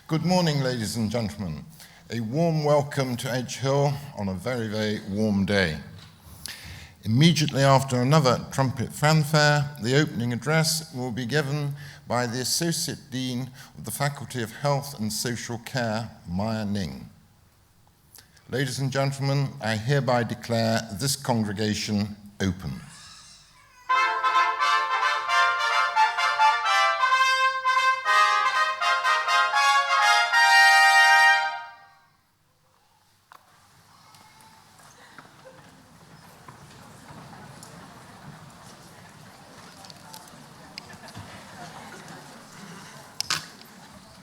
Good morning, ladies and gentlemen. A warm welcome to Edge Hill on a very, very warm day. Immediately after another trumpet fanfare, the opening address will be given by the Associate Dean of the Faculty of Health and Social Care, Maya Ning. Ladies and gentlemen, I hereby declare this congregation open.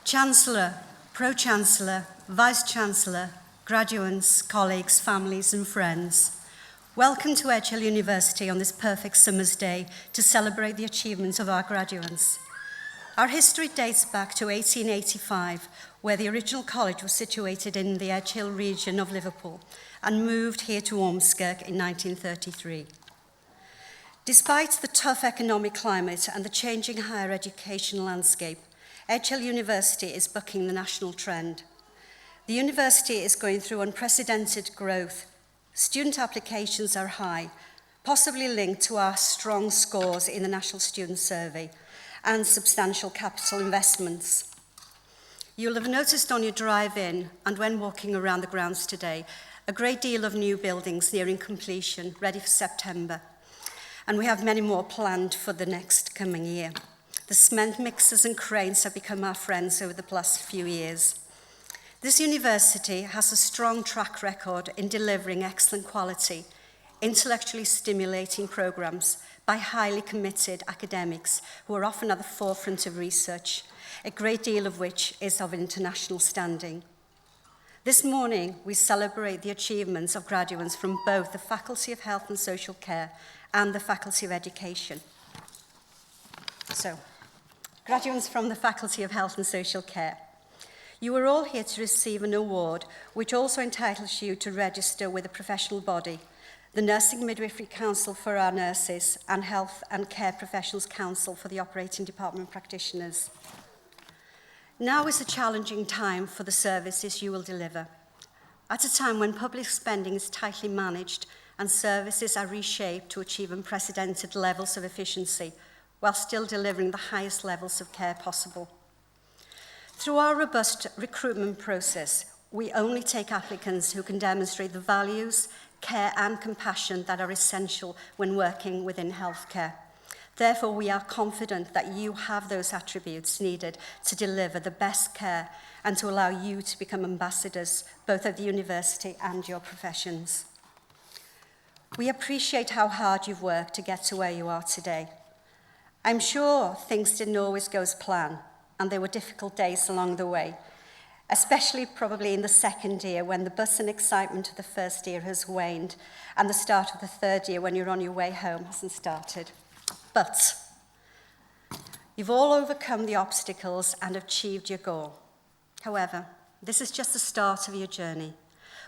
Chancellor, Pro-Chancellor, Vice-Chancellor, graduates, colleagues, families and friends, welcome to Edge Hill University on this perfect summer's day to celebrate the achievements of our graduates. Our history dates back to 1885, where the original college was situated in the Edge Hill region of Liverpool and moved here to Ormskirk in 1933. Despite the tough economic climate and the changing higher education landscape, Edge Hill University is bucking the national trend. The university is going through unprecedented growth. Student applications are high, possibly linked to our strong scores in the National Student Survey and substantial capital investments. You'll have noticed on your drive in and when walking around the grounds today, a great deal of new buildings nearing completion, ready for September. And we have many more planned for the next coming year. The cement mixers and cranes have become our friends over the past few years. This university has a strong track record in delivering excellent quality, intellectually stimulating programs by highly committed academics who are often at the forefront of research, a great deal of which is of international standing. This morning, we celebrate the achievements of graduates from both the Faculty of Health and Social Care and the Faculty of Education. Graduates from the Faculty of Health and Social Care. You are all here to receive an award which also entitles you to register with a professional body, the Nursing Midwifery Council for our nurses and Health and Care Professionals Council for the operating department practitioners. Now is a challenging time for the services you will deliver. At a time when public spending is tightly managed and services are reshaped to achieve unprecedented levels of efficiency, while still delivering the highest levels of care possible. Through our robust recruitment process, we only take applicants who can demonstrate the values, care and compassion that are essential when working within healthcare. Therefore, we are confident that you have those attributes needed to deliver the best care and to allow you to become ambassadors both of the university and your professions. We appreciate how hard you've worked to get to where you are today. I'm sure things didn't always go as planned, and there were difficult days along the way, especially probably in the second year when the buzz and excitement of the first year has waned and the start of the third year when you're on your way home hasn't started. But you've all overcome the obstacles and achieved your goal. However, this is just the start of your journey.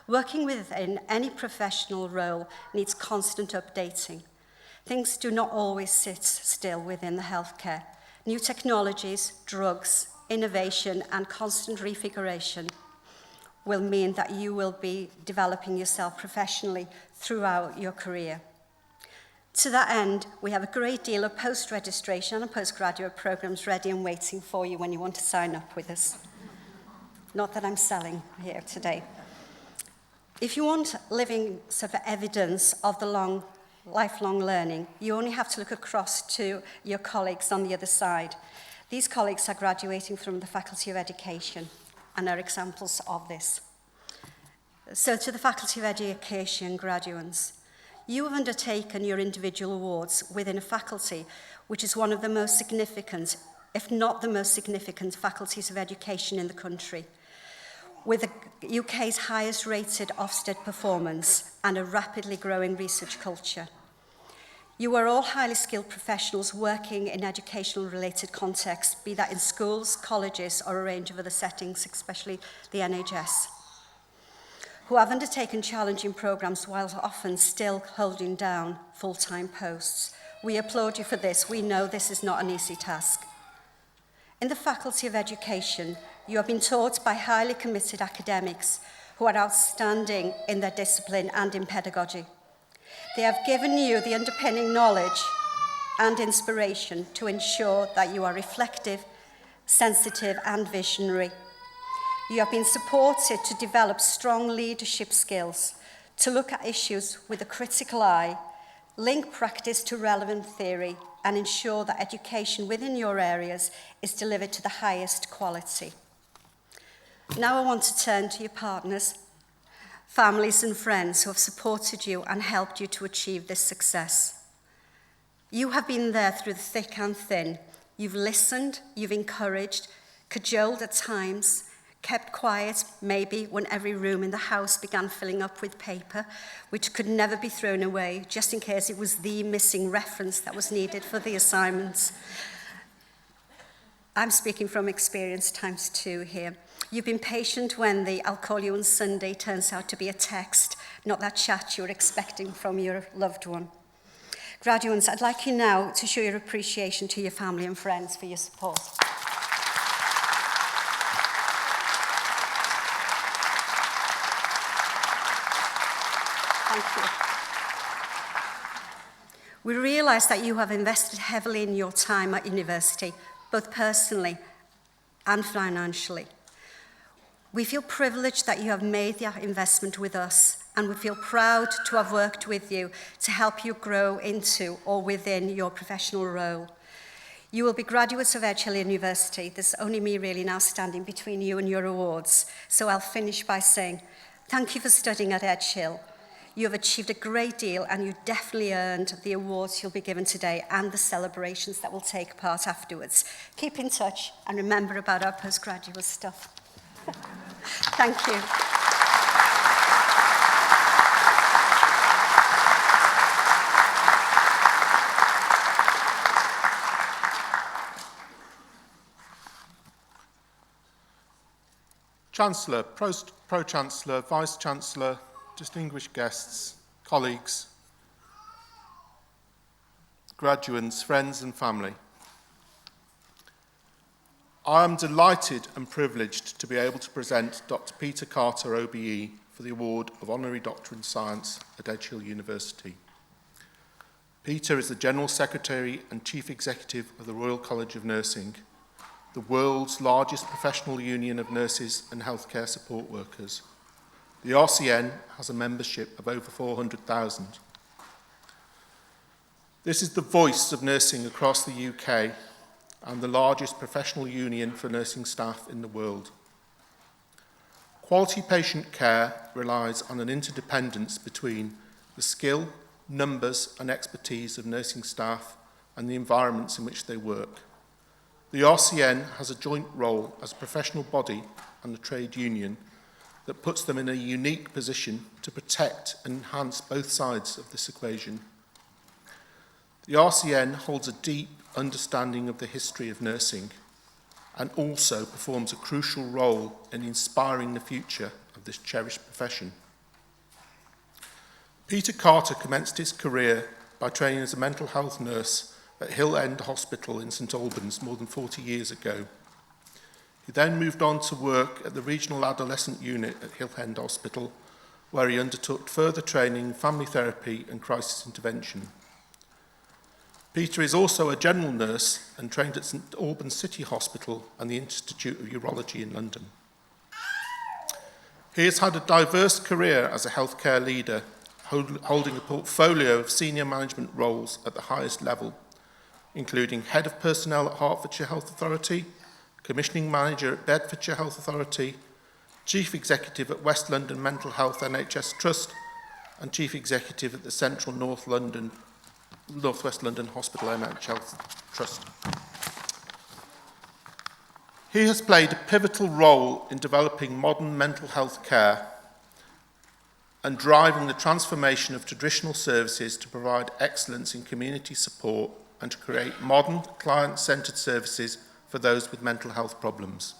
Working within any professional role needs constant updating. Things do not always sit still within the healthcare. New technologies, drugs, innovation, and constant refiguration will mean that you will be developing yourself professionally throughout your career. To that end, we have a great deal of post-registration and postgraduate programs ready and waiting for you when you want to sign up with us. Not that I'm selling here today. If you want living sort of evidence of the lifelong learning, you only have to look across to your colleagues on the other side. These colleagues are graduating from the Faculty of Education and are examples of this. So to the Faculty of Education graduates, you have undertaken your individual awards within a faculty which is one of the most significant, if not the most significant, faculties of education in the country, with the UK's highest rated Ofsted performance and a rapidly growing research culture. You are all highly skilled professionals working in educational related contexts, be that in schools, colleges, or a range of other settings, especially the NHS, who have undertaken challenging programs while often still holding down full-time posts. We applaud you for this. We know this is not an easy task. In the Faculty of Education, You have been taught by highly committed academics who are outstanding in their discipline and in pedagogy. They have given you the underpinning knowledge and inspiration to ensure that you are reflective, sensitive and visionary. You have been supported to develop strong leadership skills, to look at issues with a critical eye, link practice to relevant theory, and ensure that education within your areas is delivered to the highest quality. Now I want to turn to your partners, families and friends who have supported you and helped you to achieve this success. You have been there through the thick and thin. You've listened, you've encouraged, cajoled at times, kept quiet, maybe when every room in the house began filling up with paper, which could never be thrown away, just in case it was the missing reference that was needed for the assignments. I'm speaking from experience times 2 here. You've been patient when the "I'll call you on Sunday" turns out to be a text, not that chat you're expecting from your loved one. Graduates, I'd like you now to show your appreciation to your family and friends for your support. Thank you. We realise that you have invested heavily in your time at university, both personally and financially. We feel privileged that you have made that investment with us, and we feel proud to have worked with you to help you grow into or within your professional role. You will be graduates of Edge Hill University. There's only me really now standing between you and your awards, so I'll finish by saying thank you for studying at Edge Hill. You have achieved a great deal, and you definitely earned the awards you'll be given today and the celebrations that will take part afterwards. Keep in touch and remember about our postgraduate stuff. Thank you. Chancellor, Pro-Chancellor, Vice-Chancellor, distinguished guests, colleagues, graduates, friends and family. I am delighted and privileged to be able to present Dr. Peter Carter, OBE, for the award of Honorary Doctor in Science at Edge Hill University. Peter is the General Secretary and Chief Executive of the Royal College of Nursing, the world's largest professional union of nurses and healthcare support workers. The RCN has a membership of over 400,000. This is the voice of nursing across the UK and the largest professional union for nursing staff in the world. Quality patient care relies on an interdependence between the skill, numbers and expertise of nursing staff and the environments in which they work. The RCN has a joint role as a professional body and a trade union that puts them in a unique position to protect and enhance both sides of this equation. The RCN holds a deep understanding of the history of nursing and also performs a crucial role in inspiring the future of this cherished profession. Peter Carter commenced his career by training as a mental health nurse at Hill End Hospital in St Albans more than 40 years ago. He then moved on to work at the Regional Adolescent Unit at Hill End Hospital, where he undertook further training in family therapy and crisis intervention. Peter is also a general nurse and trained at St Albans City Hospital and the Institute of Urology in London. He has had a diverse career as a healthcare leader, holding a portfolio of senior management roles at the highest level, including Head of Personnel at Hertfordshire Health Authority, Commissioning Manager at Bedfordshire Health Authority, Chief Executive at West London Mental Health NHS Trust, and Chief Executive at the Central North West London Hospital NHS Health Trust. He has played a pivotal role in developing modern mental health care and driving the transformation of traditional services to provide excellence in community support and to create modern, client-centred services for those with mental health problems.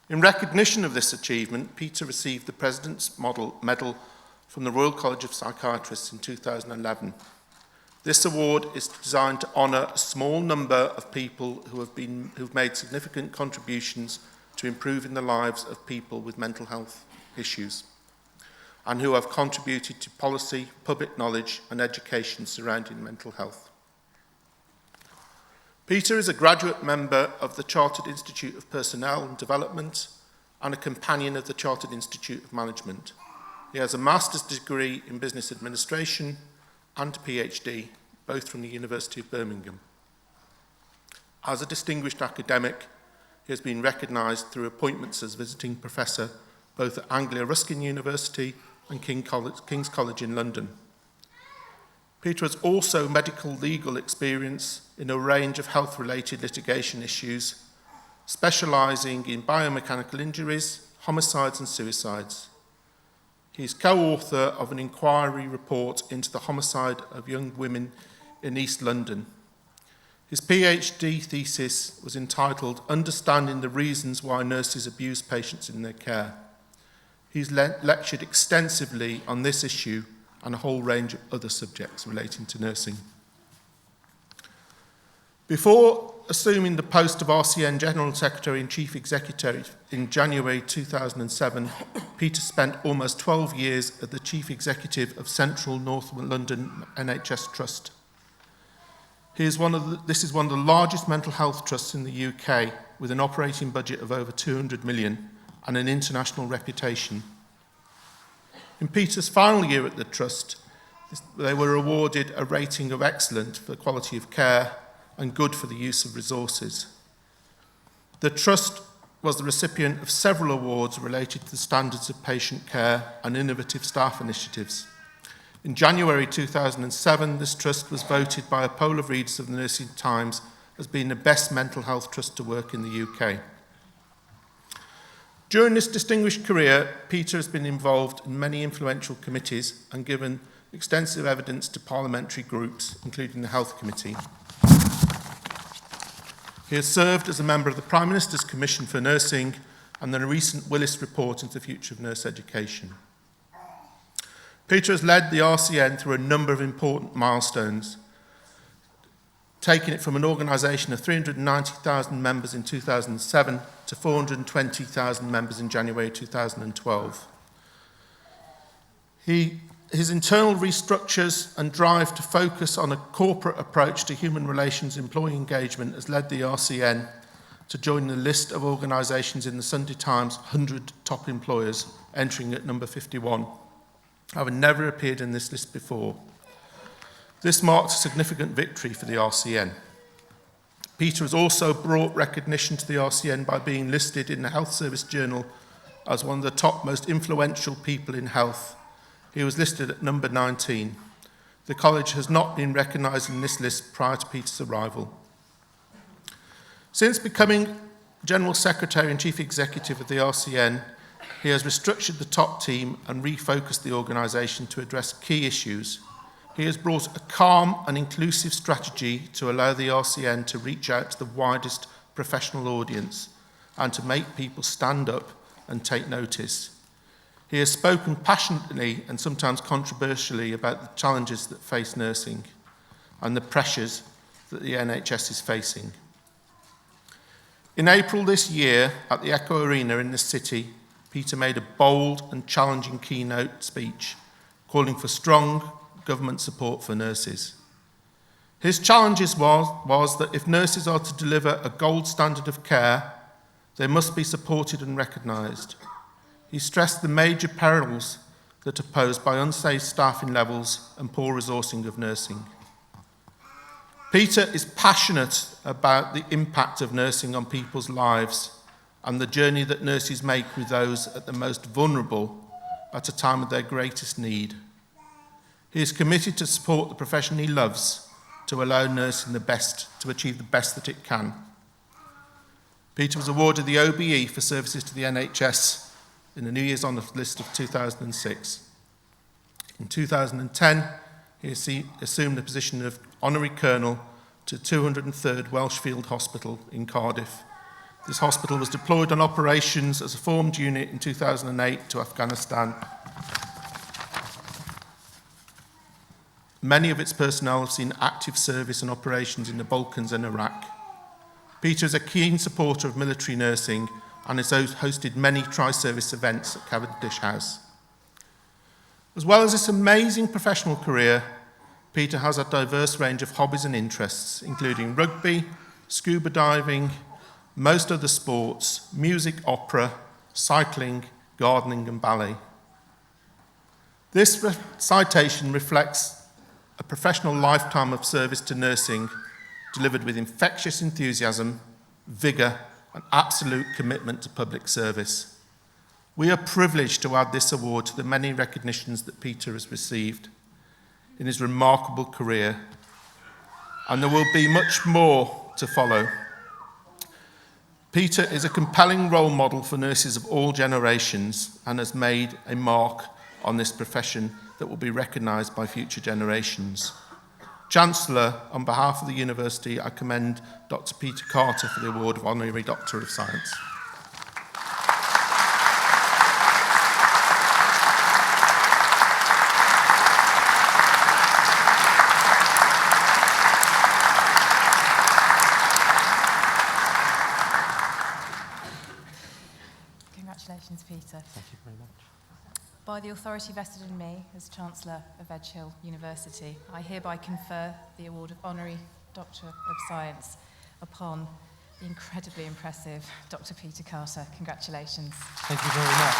In recognition of this achievement, Peter received the President's Medal from the Royal College of Psychiatrists in 2011. This award is designed to honour a small number of people who've made significant contributions to improving the lives of people with mental health issues, and who have contributed to policy, public knowledge and education surrounding mental health. Peter is a graduate member of the Chartered Institute of Personnel and Development and a companion of the Chartered Institute of Management. He has a master's degree in business administration and a PhD, both from the University of Birmingham. As a distinguished academic, he has been recognised through appointments as visiting professor both at Anglia Ruskin University and King's College in London. Peter has also medical legal experience in a range of health-related litigation issues, specialising in biomechanical injuries, homicides and suicides. He is co-author of an inquiry report into the homicide of young women in East London. His PhD thesis was entitled Understanding the Reasons Why Nurses Abuse Patients in Their Care. He's lectured extensively on this issue and a whole range of other subjects relating to nursing. Before assuming the post of RCN General Secretary and Chief Executive in January 2007, Peter spent almost 12 years as the Chief Executive of Central North London NHS Trust. This is one of the largest mental health trusts in the UK, with an operating budget of over 200 million and an international reputation. In Peter's final year at the Trust, they were awarded a rating of excellent for quality of care and good for the use of resources. The Trust was the recipient of several awards related to the standards of patient care and innovative staff initiatives. In January 2007, this trust was voted by a poll of readers of the Nursing Times as being the best mental health trust to work in the UK. During this distinguished career, Peter has been involved in many influential committees and given extensive evidence to parliamentary groups, including the Health Committee. He has served as a member of the Prime Minister's Commission for Nursing and the recent Willis Report into the Future of Nurse Education. Peter has led the RCN through a number of important milestones, taking it from an organisation of 390,000 members in 2007 to 420,000 members in January 2012. His internal restructures and drive to focus on a corporate approach to human relations employee engagement has led the RCN to join the list of organisations in the Sunday Times 100 top employers, entering at number 51. Having never appeared in this list before. This marks a significant victory for the RCN. Peter has also brought recognition to the RCN by being listed in the Health Service Journal as one of the top most influential people in health. He was listed at number 19. The college has not been recognised in this list prior to Peter's arrival. Since becoming General Secretary and Chief Executive of the RCN, he has restructured the top team and refocused the organisation to address key issues. He has brought a calm and inclusive strategy to allow the RCN to reach out to the widest professional audience and to make people stand up and take notice. He has spoken passionately and sometimes controversially about the challenges that face nursing and the pressures that the NHS is facing. In April this year, at the Echo Arena in the city, Peter made a bold and challenging keynote speech, calling for strong government support for nurses. His challenge was that if nurses are to deliver a gold standard of care, they must be supported and recognised. He stressed the major perils that are posed by unsafe staffing levels and poor resourcing of nursing. Peter is passionate about the impact of nursing on people's lives and the journey that nurses make with those at the most vulnerable at a time of their greatest need. He is committed to support the profession he loves to allow nursing to achieve the best that it can. Peter was awarded the OBE for services to the NHS in the New Year's Honour list of 2006. In 2010, he assumed the position of Honorary Colonel to 203rd Welshfield Hospital in Cardiff. This hospital was deployed on operations as a formed unit in 2008 to Afghanistan. Many of its personnel have seen active service and operations in the Balkans and Iraq. Peter is a keen supporter of military nursing and has hosted many tri-service events at Cavendish House. As well as this amazing professional career, Peter has a diverse range of hobbies and interests, including rugby, scuba diving, most other sports, music, opera, cycling, gardening and ballet. This citation reflects a professional lifetime of service to nursing delivered with infectious enthusiasm, vigour and absolute commitment to public service. We are privileged to add this award to the many recognitions that Peter has received in his remarkable career, and there will be much more to follow. Peter is a compelling role model for nurses of all generations and has made a mark on this profession that will be recognised by future generations. Chancellor, on behalf of the University, I commend Dr. Peter Carter for the award of Honorary Doctor of Science. Congratulations, Peter. Thank you very much. By the authority vested in me as Chancellor of Edge Hill University, I hereby confer the award of Honorary Doctor of Science upon the incredibly impressive Dr. Peter Carter. Congratulations. Thank you very much.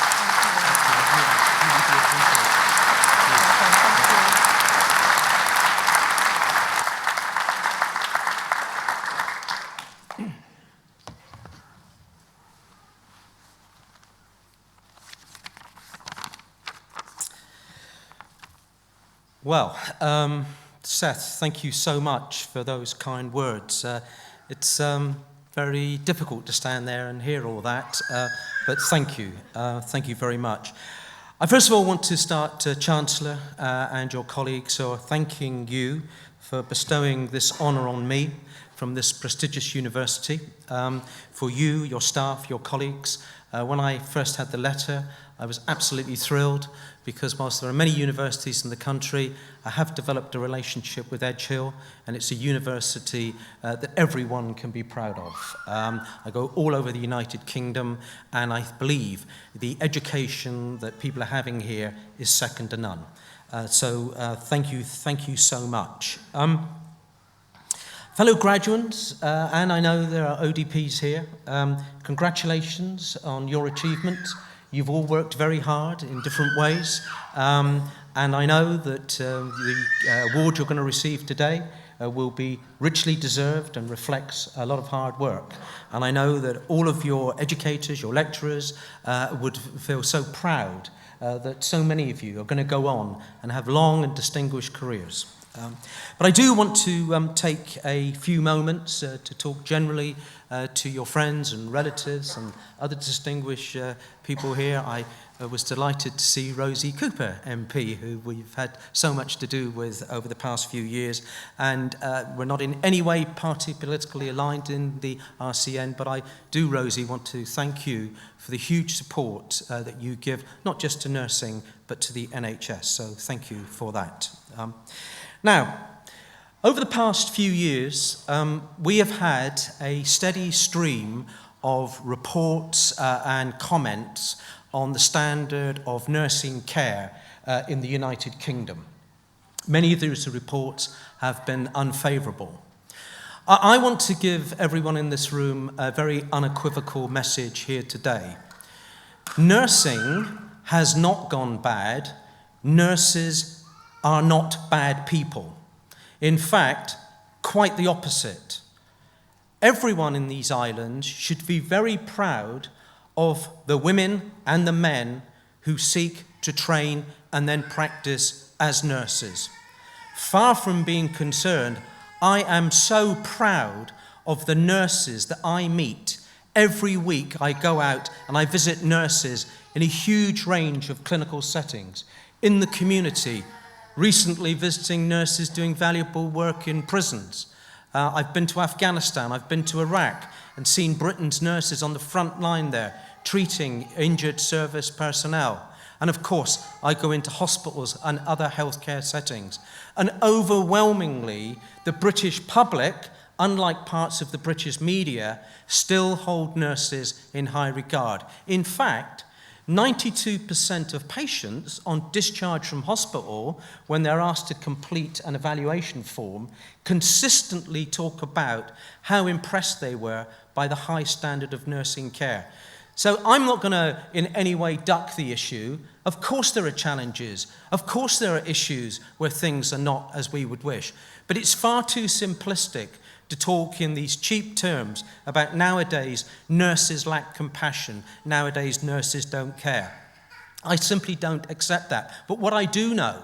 Well, Seth, thank you so much for those kind words. It's very difficult to stand there and hear all that, but thank you. Thank you very much. I first of all want to start, Chancellor and your colleagues, so thanking you for bestowing this honour on me from this prestigious university. For you, your staff, your colleagues, when I first had the letter, I was absolutely thrilled because whilst there are many universities in the country, I have developed a relationship with Edge Hill, and it's a university that everyone can be proud of. I go all over the United Kingdom, and I believe the education that people are having here is second to none. So thank you so much. Fellow graduates, and I know there are ODPs here, congratulations on your achievements. You've all worked very hard in different ways, and I know that the award you're going to receive today will be richly deserved and reflects a lot of hard work. And I know that all of your educators, your lecturers, would feel so proud that so many of you are going to go on and have long and distinguished careers. But I do want to take a few moments to talk generally to your friends and relatives and other distinguished people here. I was delighted to see Rosie Cooper, MP, who we've had so much to do with over the past few years. And we're not in any way party politically aligned in the RCN, but I do, Rosie, want to thank you for the huge support that you give, not just to nursing, but to the NHS. So thank you for that. Now, over the past few years, we have had a steady stream of reports and comments on the standard of nursing care in the United Kingdom. Many of those reports have been unfavourable. I want to give everyone in this room a very unequivocal message here today. Nursing has not gone bad. Nurses are not bad people. In fact, quite the opposite. Everyone in these islands should be very proud of the women and the men who seek to train and then practice as nurses. Far from being concerned, I am so proud of the nurses that I meet. Every week I go out and I visit nurses in a huge range of clinical settings, in the community, recently visiting nurses doing valuable work in prisons. I've been to Afghanistan, I've been to Iraq and seen Britain's nurses on the front line there, treating injured service personnel. And of course, I go into hospitals and other healthcare settings. And overwhelmingly, the British public unlike parts of the British media, still hold nurses in high regard. In fact, 92% of patients on discharge from hospital, when they're asked to complete an evaluation form, consistently talk about how impressed they were by the high standard of nursing care. So I'm not going to in any way duck the issue. Of course there are challenges. Of course there are issues where things are not as we would wish. But it's far too simplistic to talk in these cheap terms about nowadays nurses lack compassion, nowadays nurses don't care. I simply don't accept that. But what I do know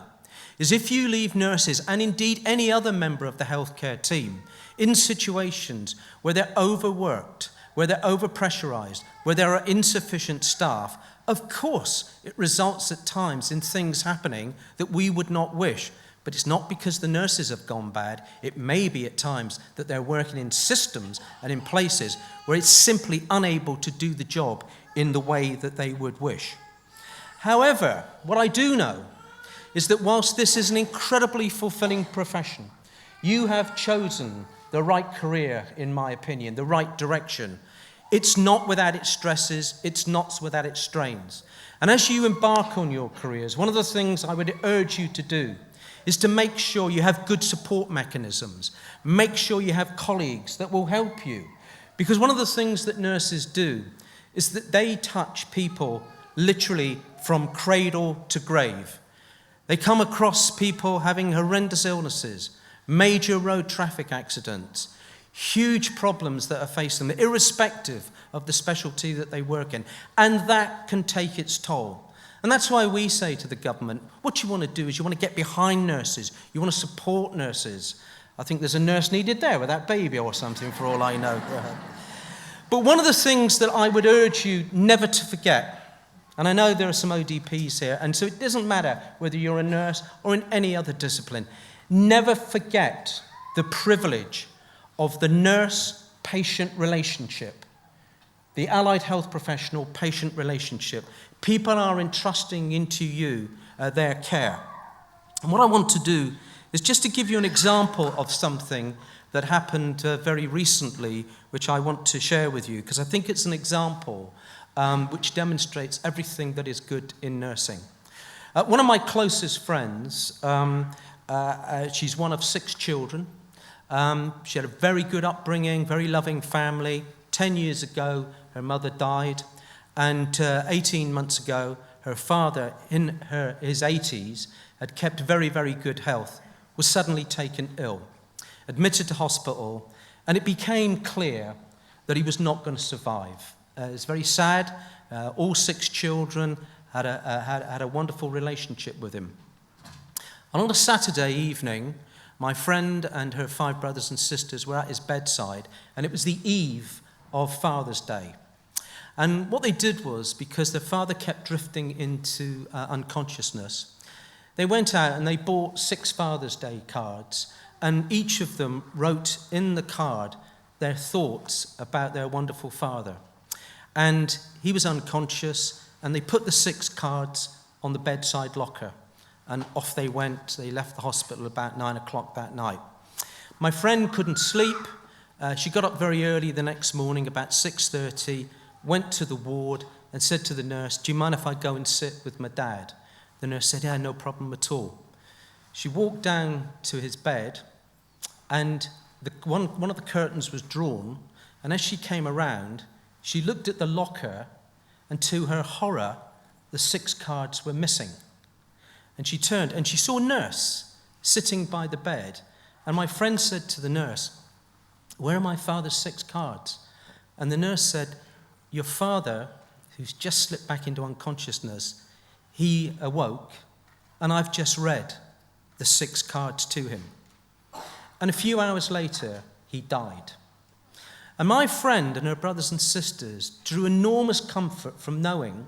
is if you leave nurses, and indeed any other member of the healthcare team, in situations where they're overworked, where they're overpressurized, where there are insufficient staff, of course it results at times in things happening that we would not wish. But it's not because the nurses have gone bad. It may be at times that they're working in systems and in places where it's simply unable to do the job in the way that they would wish. However, what I do know is that whilst this is an incredibly fulfilling profession, you have chosen the right career, in my opinion, the right direction. It's not without its stresses, it's not without its strains. And as you embark on your careers, one of the things I would urge you to do is to make sure you have good support mechanisms. Make sure you have colleagues that will help you. Because one of the things that nurses do is that they touch people literally from cradle to grave. They come across people having horrendous illnesses, major road traffic accidents, huge problems that are facing them, irrespective of the specialty that they work in. And that can take its toll. And that's why we say to the government, what you want to do is you want to get behind nurses. You want to support nurses. I think there's a nurse needed there with that baby or something, for all I know. But one of the things that I would urge you never to forget, and I know there are some ODPs here, and so it doesn't matter whether you're a nurse or in any other discipline, never forget the privilege of the nurse-patient relationship, the allied health professional-patient relationship. People are entrusting into you their care. And what I want to do is just to give you an example of something that happened very recently, which I want to share with you, because I think it's an example which demonstrates everything that is good in nursing. One of my closest friends, she's one of 6 children. She had a very good upbringing, very loving family. 10 years ago, her mother died. And 18 months ago, her father, in his 80s, had kept very, very good health, was suddenly taken ill, admitted to hospital, and it became clear that he was not going to survive. It's very sad. All 6 children had a wonderful relationship with him. And on a Saturday evening, my friend and her 5 brothers and sisters were at his bedside, and it was the eve of Father's Day. And what they did was, because their father kept drifting into unconsciousness, they went out and they bought 6 Father's Day cards, and each of them wrote in the card their thoughts about their wonderful father. And he was unconscious, and they put the 6 cards on the bedside locker, and off they went. They left the hospital about 9 o'clock that night. My friend couldn't sleep. She got up very early the next morning, about 6:30, went to the ward and said to the nurse, "Do you mind if I go and sit with my dad?" The nurse said, "Yeah, no problem at all." She walked down to his bed, and one of the curtains was drawn, and as she came around, she looked at the locker, and to her horror, the 6 cards were missing. And she turned, and she saw a nurse sitting by the bed, and my friend said to the nurse, "Where are my father's 6 cards?" And the nurse said, "Your father, who's just slipped back into unconsciousness, he awoke, and I've just read the 6 cards to him." And a few hours later, he died. And my friend and her brothers and sisters drew enormous comfort from knowing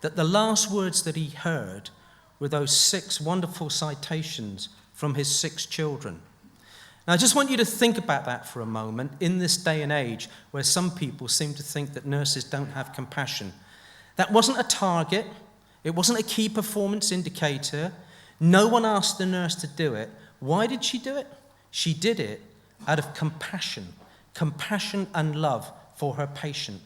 that the last words that he heard were those 6 wonderful citations from his 6 children. Now, I just want you to think about that for a moment in this day and age where some people seem to think that nurses don't have compassion. That wasn't a target. It wasn't a key performance indicator. No one asked the nurse to do it. Why did she do it? She did it out of compassion and love for her patient.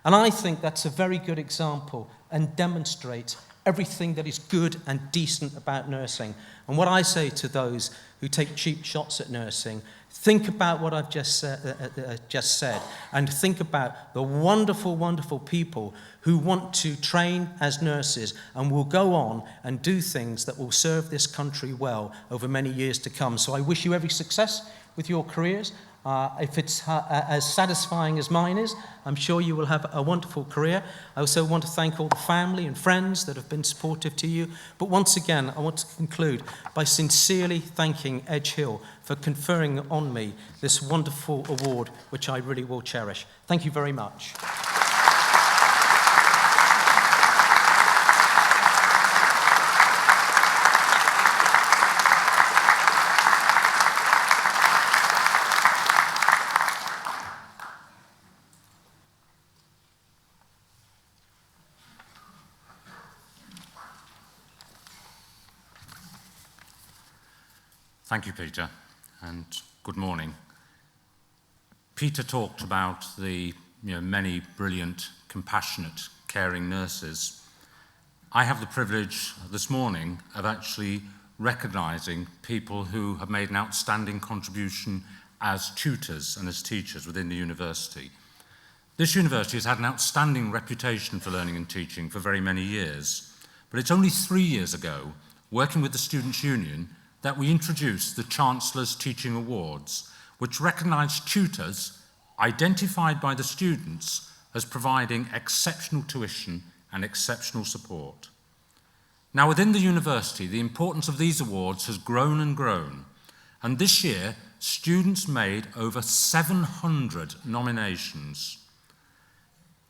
And I think that's a very good example and demonstrates everything that is good and decent about nursing. And what I say to those who take cheap shots at nursing, think about what I've just said, and think about the wonderful, wonderful people who want to train as nurses and will go on and do things that will serve this country well over many years to come. So I wish you every success with your careers. If it's as satisfying as mine is, I'm sure you will have a wonderful career. I also want to thank all the family and friends that have been supportive to you. But once again, I want to conclude by sincerely thanking Edge Hill for conferring on me this wonderful award, which I really will cherish. Thank you very much. Thank you, Peter, and good morning. Peter talked about the many brilliant, compassionate, caring nurses. I have the privilege this morning of actually recognising people who have made an outstanding contribution as tutors and as teachers within the university. This university has had an outstanding reputation for learning and teaching for very many years, but it's only 3 years ago, working with the Students' Union, that we introduced the Chancellor's Teaching Awards, which recognise tutors identified by the students as providing exceptional tuition and exceptional support. Now, within the university, the importance of these awards has grown and grown, and this year, students made over 700 nominations.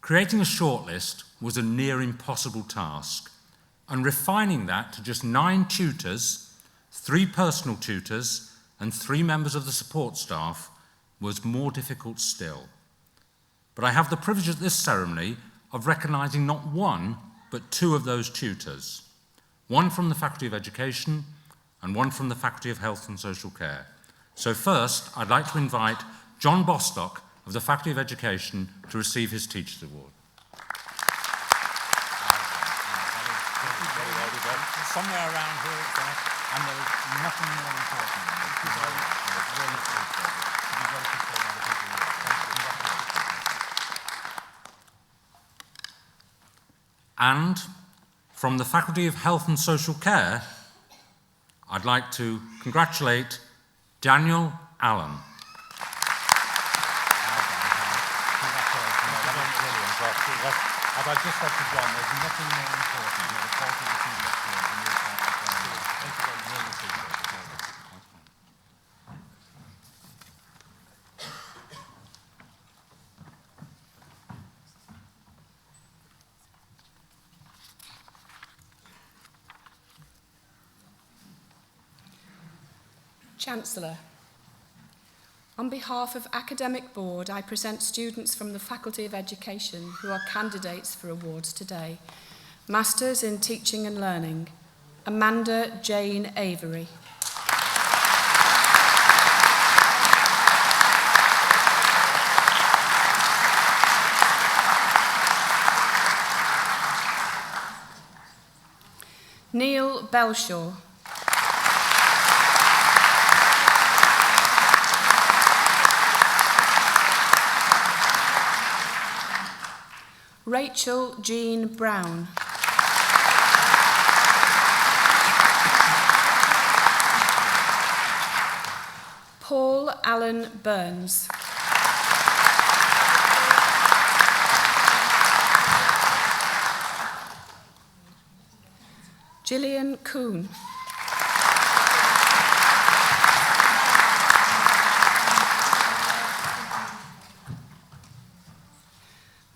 Creating a shortlist was a near impossible task, and refining that to just 9 tutors, 3 personal tutors and 3 members of the support staff was more difficult still. But I have the privilege at this ceremony of recognising not 1, but 2 of those tutors. 1 from the Faculty of Education and 1 from the Faculty of Health and Social Care. So first, I'd like to invite John Bostock of the Faculty of Education to receive his Teachers Award. Somewhere around here, and there is nothing more important than And from the Faculty of Health and Social Care, I'd like to congratulate Daniel Allen. As I just said to John, there's nothing more important than the quality of the team experience and your Chancellor, on behalf of Academic Board, I present students from the Faculty of Education who are candidates for awards today. Masters in Teaching and Learning, Amanda Jane Avery. Neil Belshaw. Rachel Jean Brown. Paul Allen Burns. Gillian Kuhn.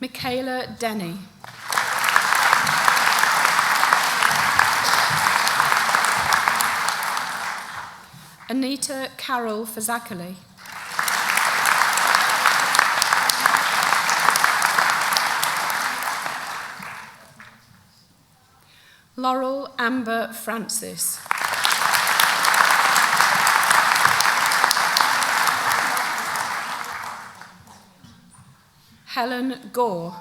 Michaela Denny. Anita Carol Fazackerley. Laurel Amber Francis. Helen Gore.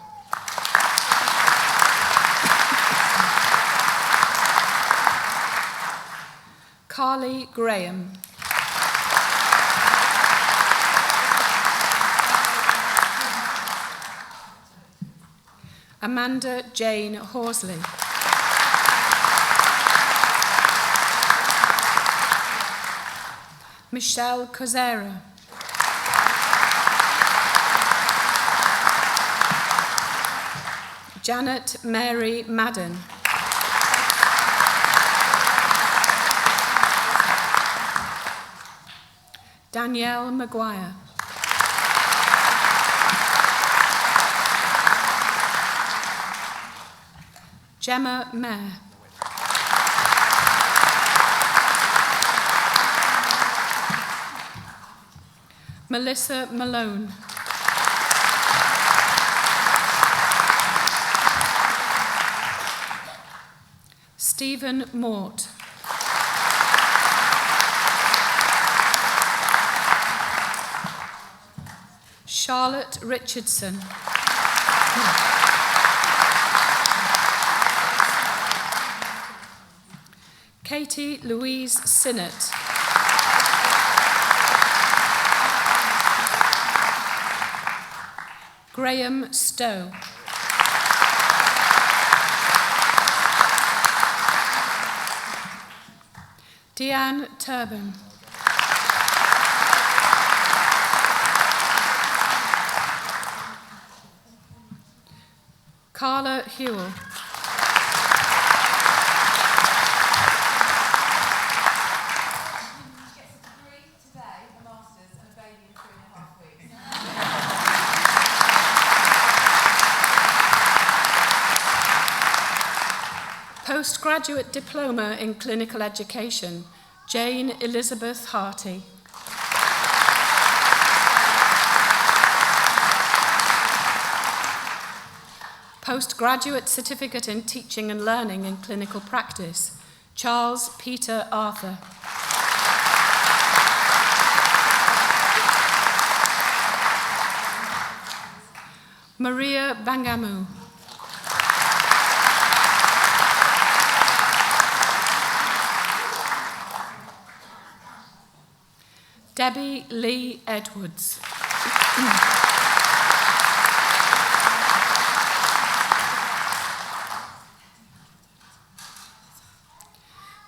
Carly Graham. Amanda Jane Horsley. Michelle Cozera. Janet Mary Madden. Danielle Maguire. Gemma Mayer. Melissa Malone. Stephen Mort. Charlotte Richardson. Katie Louise Sinnott. Graham Stowe. Deanne Turban. Carla Hewell. Postgraduate Diploma in Clinical Education, Jane Elizabeth Harty. Postgraduate Certificate in Teaching and Learning in Clinical Practice, Charles Peter Arthur. Maria Bangamu. Debbie Lee Edwards.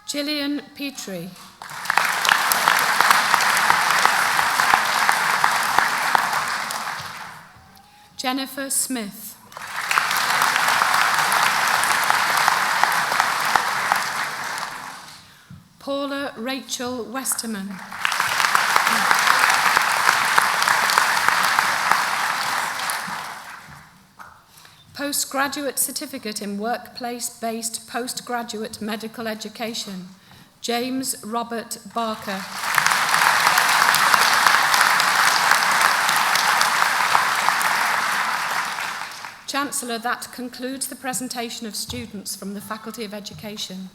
Gillian Petrie. Jennifer Smith. Paula Rachel Westerman. Postgraduate Certificate in Workplace-Based Postgraduate Medical Education, James Robert Barker. Chancellor, that concludes the presentation of students from the Faculty of Education.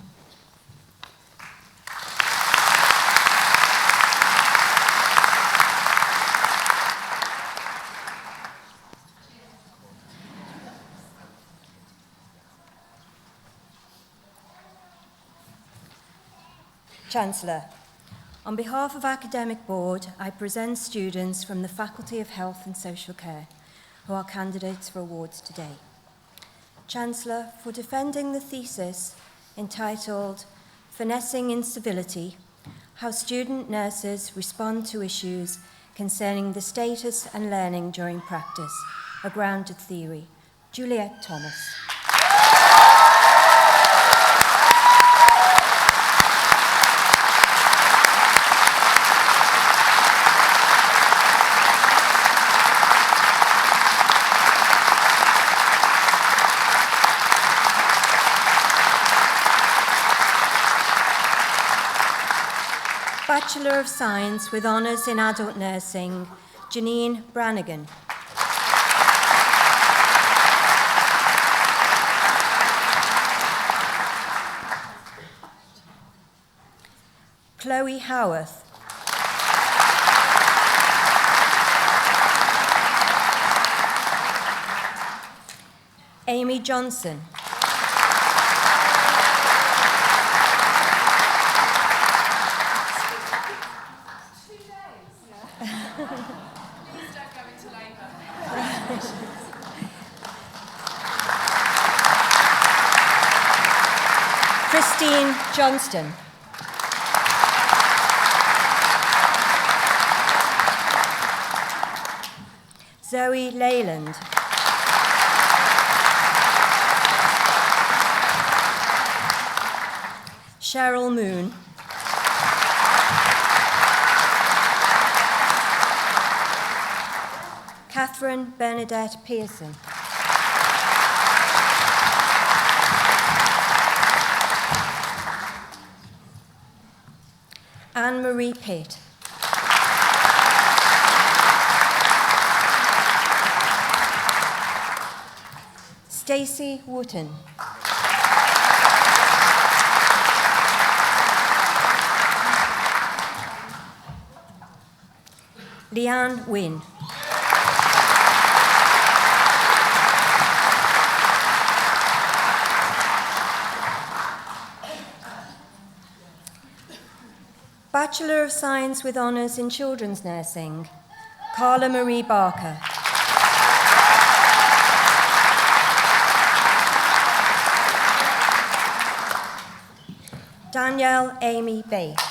Chancellor, on behalf of Academic Board, I present students from the Faculty of Health and Social Care who are candidates for awards today. Chancellor, for defending the thesis entitled Finessing Incivility, How Student Nurses Respond to Issues Concerning the Status and Learning During Practice, a Grounded Theory, Juliet Thomas. Bachelor of Science with Honours in Adult Nursing, Janine Brannigan. Chloe Howarth. Amy Johnson. Christine Johnston. Zoe Leyland. Cheryl Moon. Catherine Bernadette Pearson. Anne-Marie Pitt. Stacey Wooten. Leanne Wynne. Bachelor of Science with Honours in Children's Nursing, Carla Marie Barker. Danielle Amy Bates.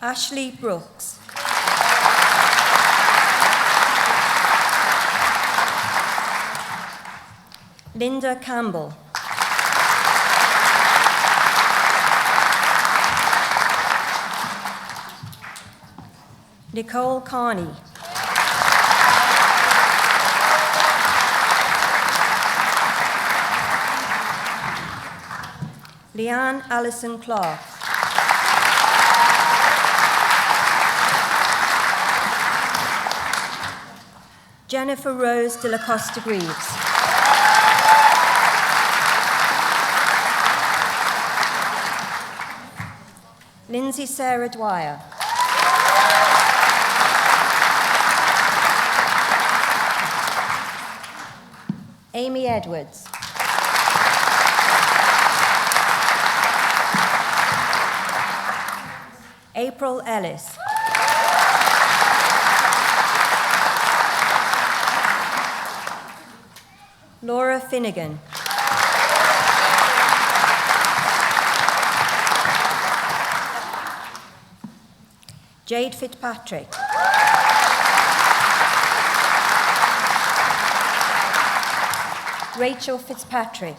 Ashley Brooks. Linda Campbell. Nicole Carney. Leanne Allison Clark. Jennifer Rose de la Costa Greaves. Lindsay Sarah Dwyer. Amy Edwards. April Ellis. Laura Finnegan. Jade Fitzpatrick. Rachel Fitzpatrick.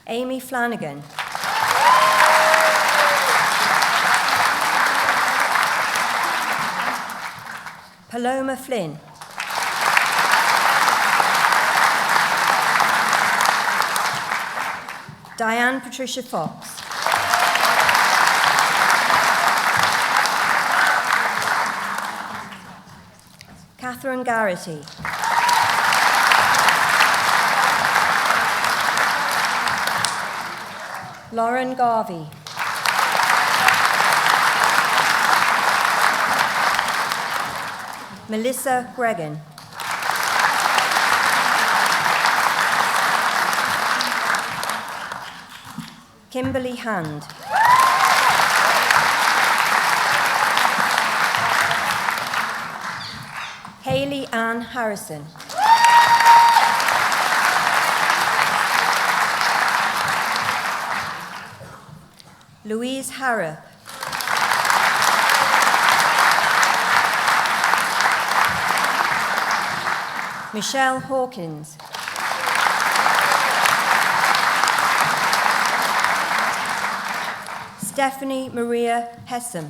Amy Flanagan. Paloma Flynn. Diane Patricia Fox. Catherine Garrity. Lauren Garvey. Melissa Gregan. Kimberly Hand. Hayley Ann Harrison. Louise Harrop. Michelle Hawkins. Stephanie Maria Hessam.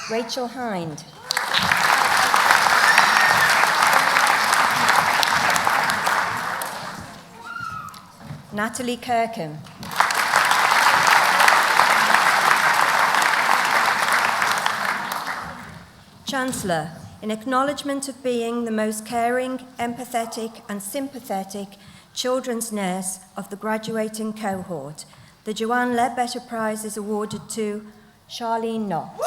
Rachel Hind. Natalie Kirkham. Chancellor, in acknowledgement of being the most caring, empathetic and sympathetic children's nurse of the graduating cohort, the Joanne Ledbetter Prize is awarded to Charlene Knott.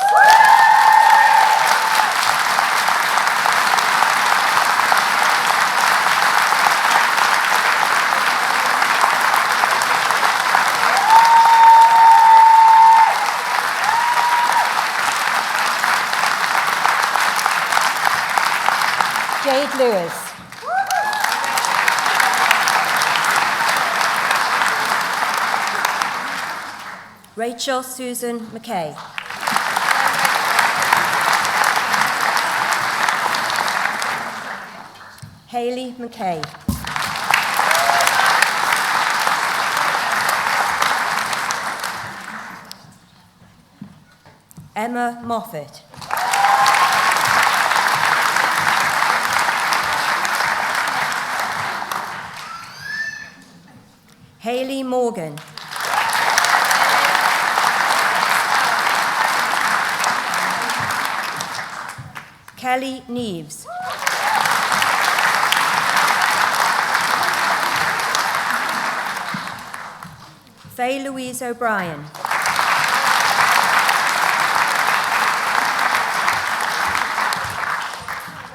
Jade Lewis. Rachel Susan McKay. Hayley McKay. Emma Moffat. Hayley Morgan. Kelly Neves. Faye Louise O'Brien.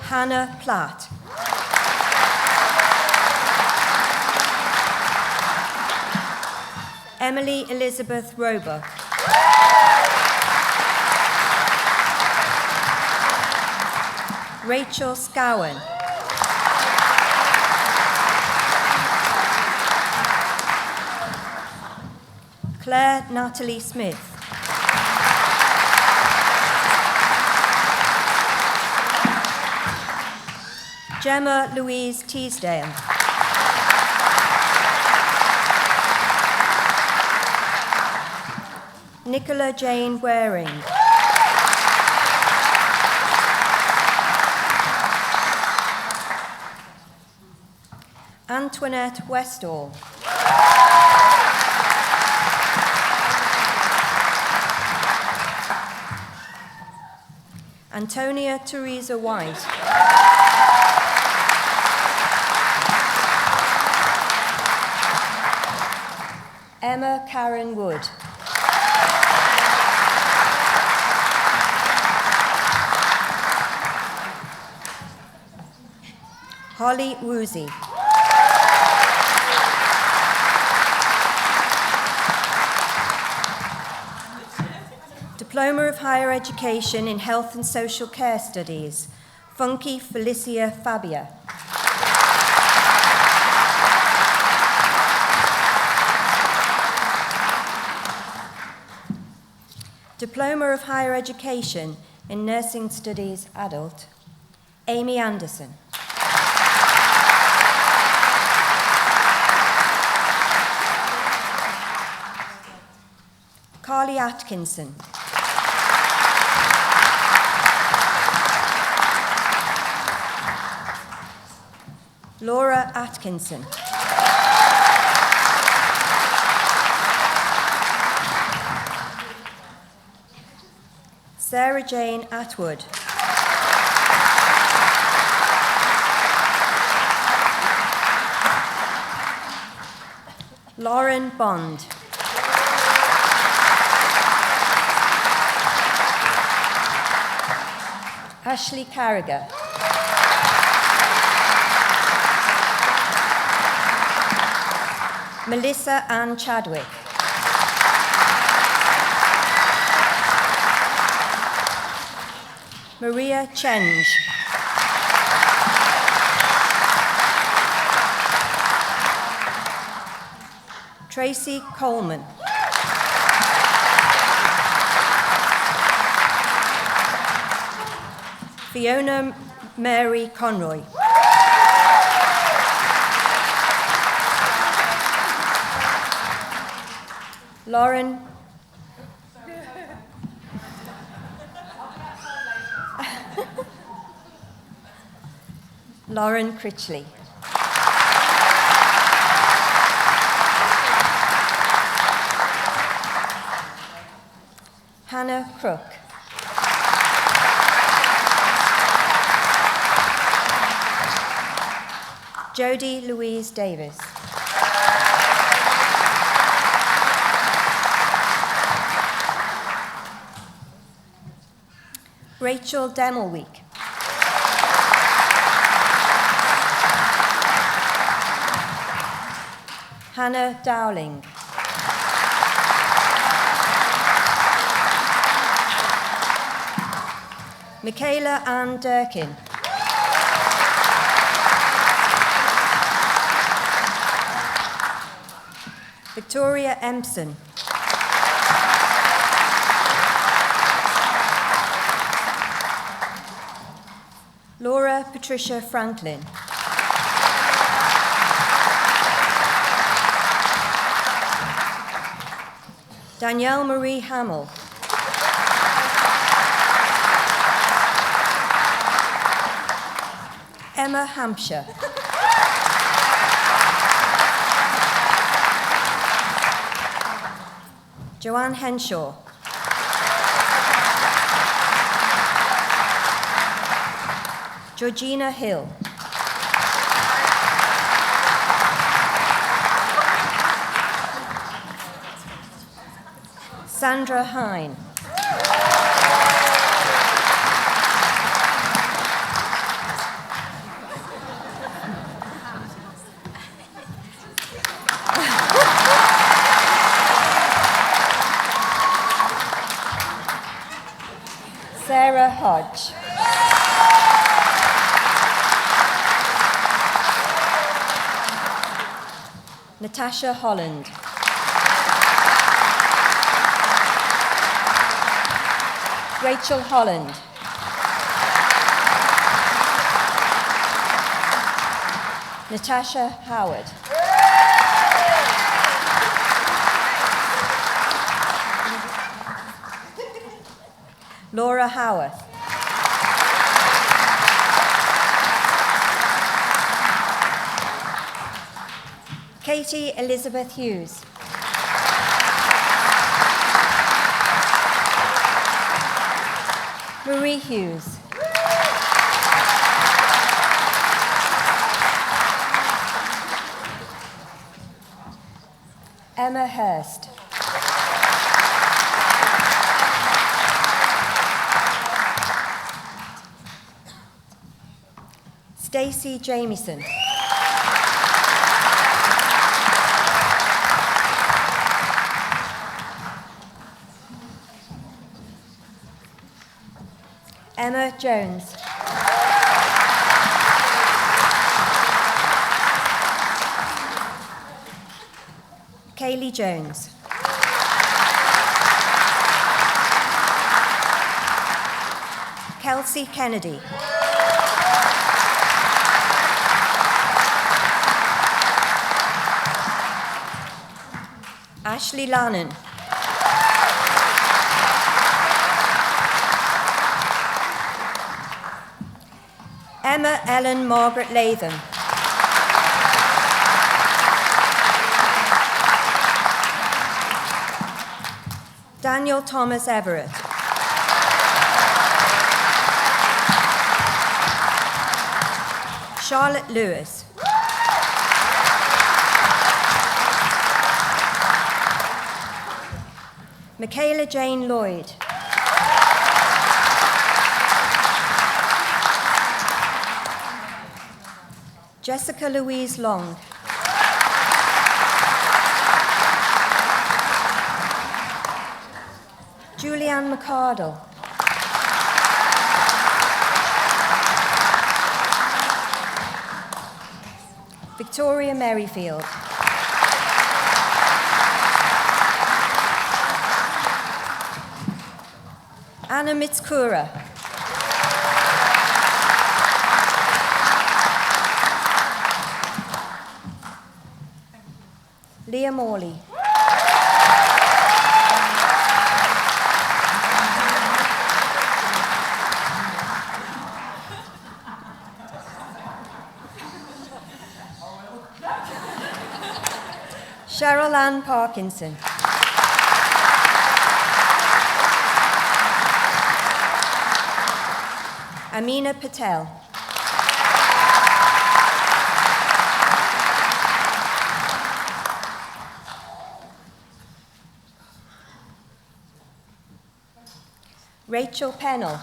Hannah Platt. Emily Elizabeth Roebuck. Rachel Scowen. Claire Natalie Smith. Gemma Louise Teasdale. Nicola Jane Waring. Antoinette Westall. Antonia Teresa White. Emma Karen Wood. Holly Woozy. Diploma of Higher Education in Health and Social Care Studies, Funky Felicia Fabia. Diploma of Higher Education in Nursing Studies Adult, Amy Anderson. Carly Atkinson. Laura Atkinson. Sarah Jane Atwood. Lauren Bond. Ashley Carragher. Melissa Ann Chadwick. Maria Chenge. Tracy Coleman. Fiona Mary Conroy. Lauren Lauren Critchley. Hannah Crook. Jodie Louise Davis. Rachel Demelweek. Hannah Dowling. Michaela Ann Durkin. Victoria Empson. Laura Patricia Franklin. Danielle Marie Hamill. Emma Hampshire. Joanne Henshaw. Georgina Hill. Sandra Hine. Sarah Hodge. Natasha Holland. Rachel Holland. Natasha Howard. Laura Howarth. Katie Elizabeth Hughes. Marie Hughes. Emma Hurst. Stacey Jamieson. Emma Jones. Kaylee Jones. Kelsey Kennedy. Ashley Lannon. Emma Ellen Margaret Latham. Daniel Thomas Everett. Charlotte Lewis. Michaela Jane Lloyd. Jessica Louise Long. Julianne McCardle. Victoria Merrifield. Anna Mitskura. Leah Morley. Cheryl Ann Parkinson. Amina Patel. Rachel Pennell.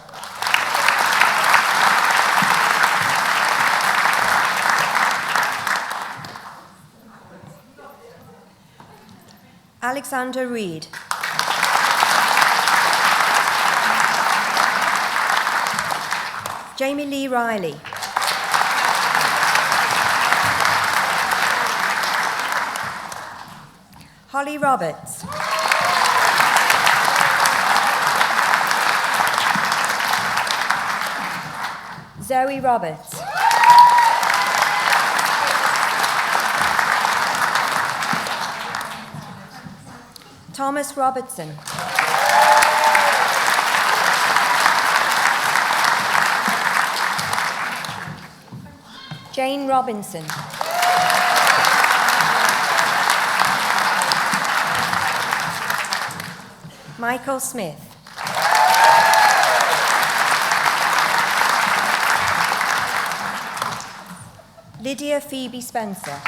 Alexander Reed. Jamie Lee Riley. Holly Roberts. Zoe Roberts. Thomas Robertson. Jane Robinson. Michael Smith. Lydia Phoebe Spencer.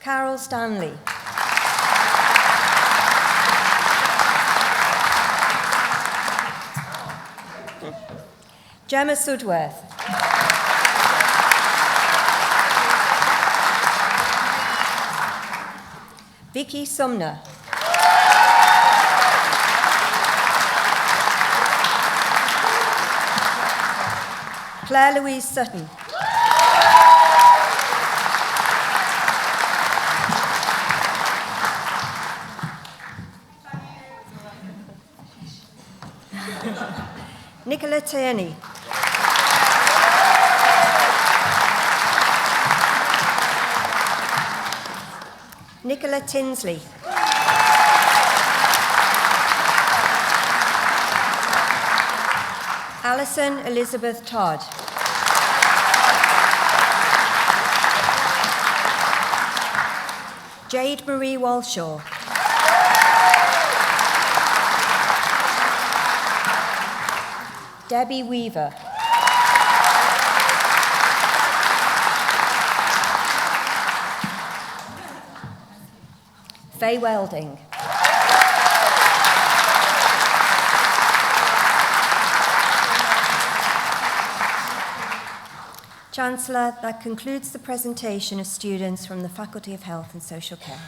Carol Stanley. Gemma Sudworth. Vicky Sumner. Claire Louise Sutton. Nicola Tierney. Nicola Tinsley. Alison Elizabeth Todd. Jade Marie Walshaw. Debbie Weaver. Faye Welding. Chancellor, that concludes the presentation of students from the Faculty of Health and Social Care.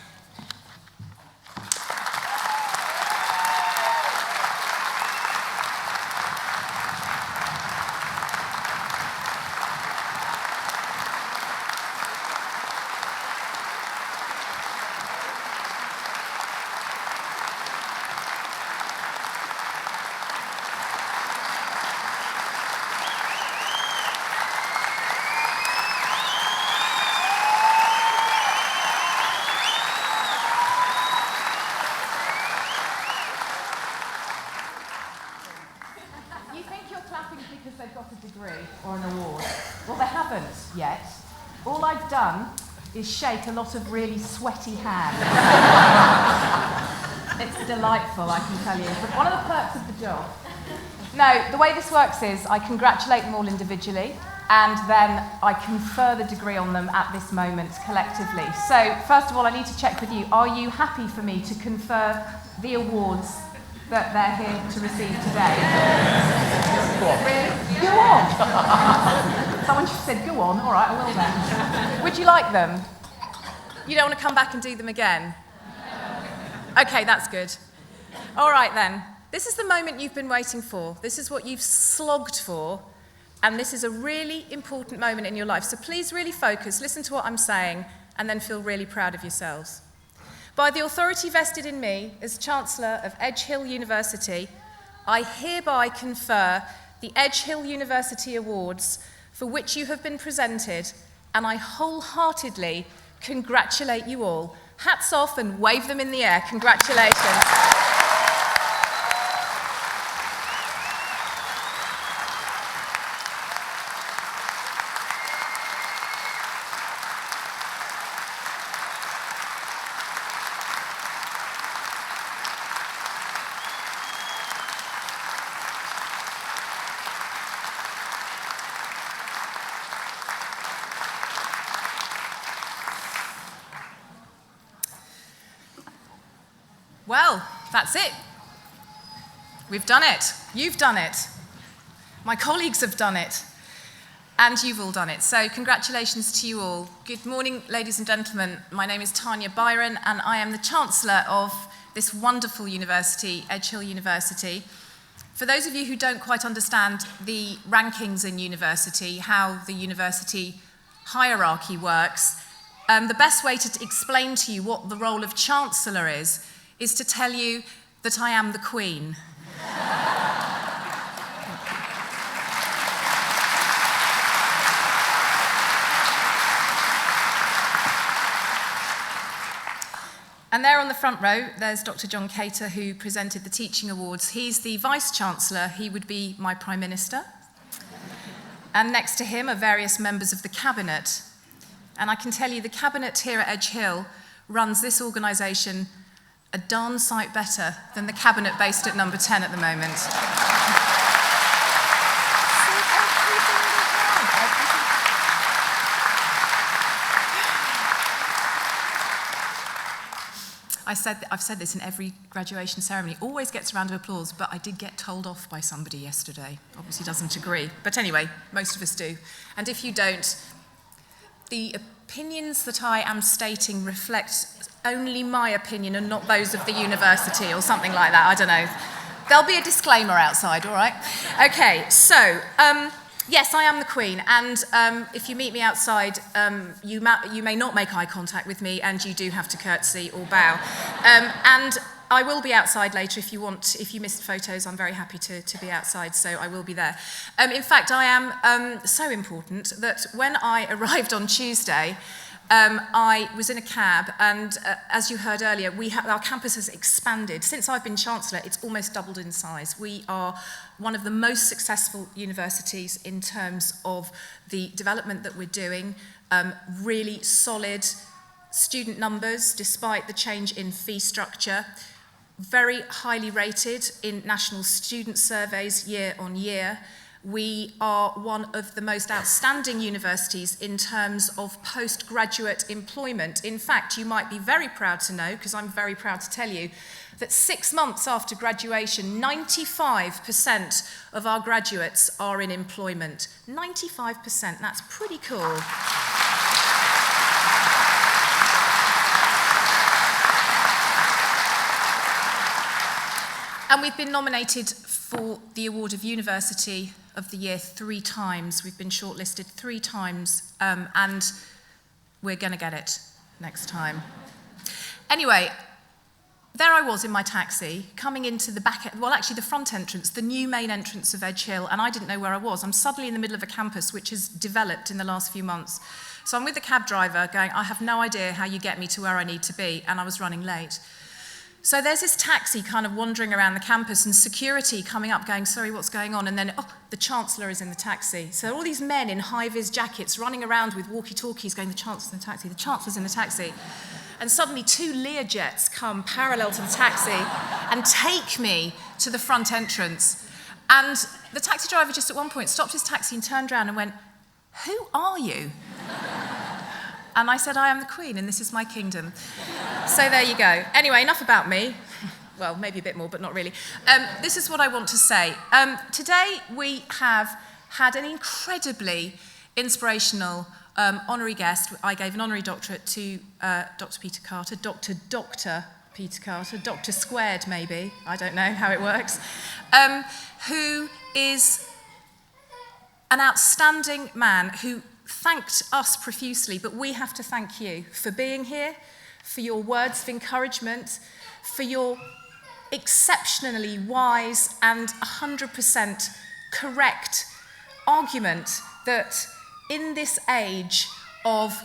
because they've got a degree or an award. Well, they haven't yet. All I've done is shake a lot of really sweaty hands. It's delightful, I can tell you. But one of the perks of the job. No, the way this works is I congratulate them all individually, and then I confer the degree on them at this moment collectively. So, first of all, I need to check with you. Are you happy for me to confer the awards that they're here to receive today? Really? Go on. Someone just said, go on. All right, I will then. Would you like them? You don't want to come back and do them again? Okay, that's good. All right, then. This is the moment you've been waiting for. This is what you've slogged for. And this is a really important moment in your life. So please really focus, listen to what I'm saying, and then feel really proud of yourselves. By the authority vested in me as Chancellor of Edge Hill University, I hereby confer the Edge Hill University Awards for which you have been presented, and I wholeheartedly congratulate you all. Hats off and wave them in the air. Congratulations. Well, that's it. We've done it. You've done it. My colleagues have done it. And you've all done it. So congratulations to you all. Good morning, ladies and gentlemen. My name is Tanya Byron, and I am the Chancellor of this wonderful university, Edge Hill University. For those of you who don't quite understand the rankings in university, how the university hierarchy works, the best way to explain to you what the role of Chancellor is to tell you that I am the Queen. And there on the front row, there's Dr. John Cater, who presented the Teaching Awards. He's the Vice-Chancellor. He would be my Prime Minister. And next to him are various members of the Cabinet. And I can tell you the Cabinet here at Edge Hill runs this organisation a darn sight better than the Cabinet based at number 10 at the moment. I've said this in every graduation ceremony. Always gets a round of applause, but I did get told off by somebody yesterday. Obviously doesn't agree. But anyway, most of us do. And if you don't, the opinions that I am stating reflect only my opinion and not those of the university or something like that. I don't know. There'll be a disclaimer outside, all right? Okay, so, yes, I am the Queen, and if you meet me outside, you may not make eye contact with me, and you do have to curtsy or bow. And I will be outside later if you missed photos. I'm very happy to be outside, so I will be there. In fact, I am so important that when I arrived on Tuesday, I was in a cab, and as you heard earlier, our campus has expanded. Since I've been Chancellor, it's almost doubled in size. We are one of the most successful universities in terms of the development that we're doing, really solid student numbers despite the change in fee structure, very highly rated in national student surveys year on year. We are one of the most outstanding universities in terms of postgraduate employment. In fact, you might be very proud to know, because I'm very proud to tell you, that 6 months after graduation, 95% of our graduates are in employment. 95%, that's pretty cool. And we've been nominated for the Award of University of the Year 3 times. We've been shortlisted 3 times, and we're going to get it next time. Anyway, there I was in my taxi, coming into the the front entrance, the new main entrance of Edge Hill, and I didn't know where I was. I'm suddenly in the middle of a campus which has developed in the last few months. So I'm with the cab driver going, I have no idea how you get me to where I need to be, and I was running late. So there's this taxi kind of wandering around the campus and security coming up going, sorry, what's going on? And then, the Chancellor is in the taxi. So all these men in high-vis jackets running around with walkie-talkies going, the Chancellor's in the taxi, the Chancellor's in the taxi. And suddenly 2 Learjets come parallel to the taxi and take me to the front entrance. And the taxi driver just at one point stopped his taxi and turned around and went, who are you? And I said, I am the Queen, and this is my kingdom. So there you go. Anyway, enough about me. Well, maybe a bit more, but not really. This is what I want to say. Today we have had an incredibly inspirational honorary guest. I gave an honorary doctorate to Dr. Peter Carter, Dr. Peter Carter, Dr. Squared maybe, I don't know how it works, who is an outstanding man who thanked us profusely, but we have to thank you for being here, for your words of encouragement, for your exceptionally wise and 100% correct argument that in this age of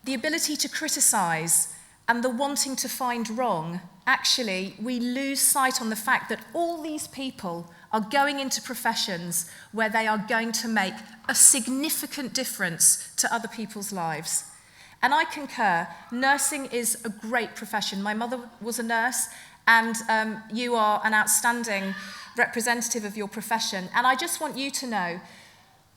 the ability to criticise and the wanting to find wrong, actually we lose sight on the fact that all these people are going into professions where they are going to make a significant difference to other people's lives. And I concur, nursing is a great profession. My mother was a nurse, and you are an outstanding representative of your profession. And I just want you to know,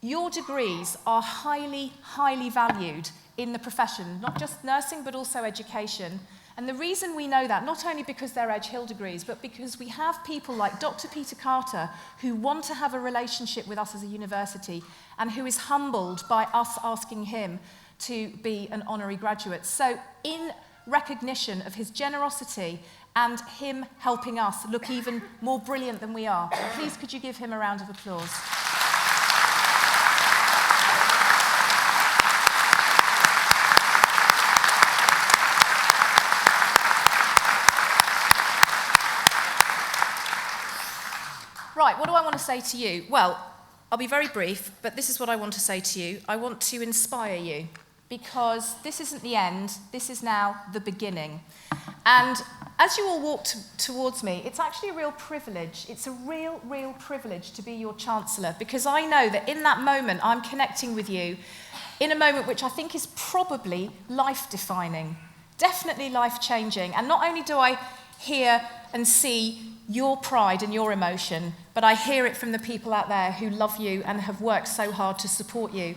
your degrees are highly, highly valued in the profession, not just nursing, but also education. And the reason we know that, not only because they're Edge Hill degrees, but because we have people like Dr. Peter Carter who want to have a relationship with us as a university and who is humbled by us asking him to be an honorary graduate. So in recognition of his generosity and him helping us look even more brilliant than we are, please could you give him a round of applause? Right, what do I want to say to you? Well, I'll be very brief, but this is what I want to say to you. I want to inspire you, because this isn't the end, this is now the beginning. And as you all walk towards me, it's actually a real privilege. It's a real privilege to be your Chancellor, because I know that in that moment I'm connecting with you in a moment which I think is probably life-defining, definitely life-changing. And not only do I hear and see your pride and your emotion, but I hear it from the people out there who love you and have worked so hard to support you.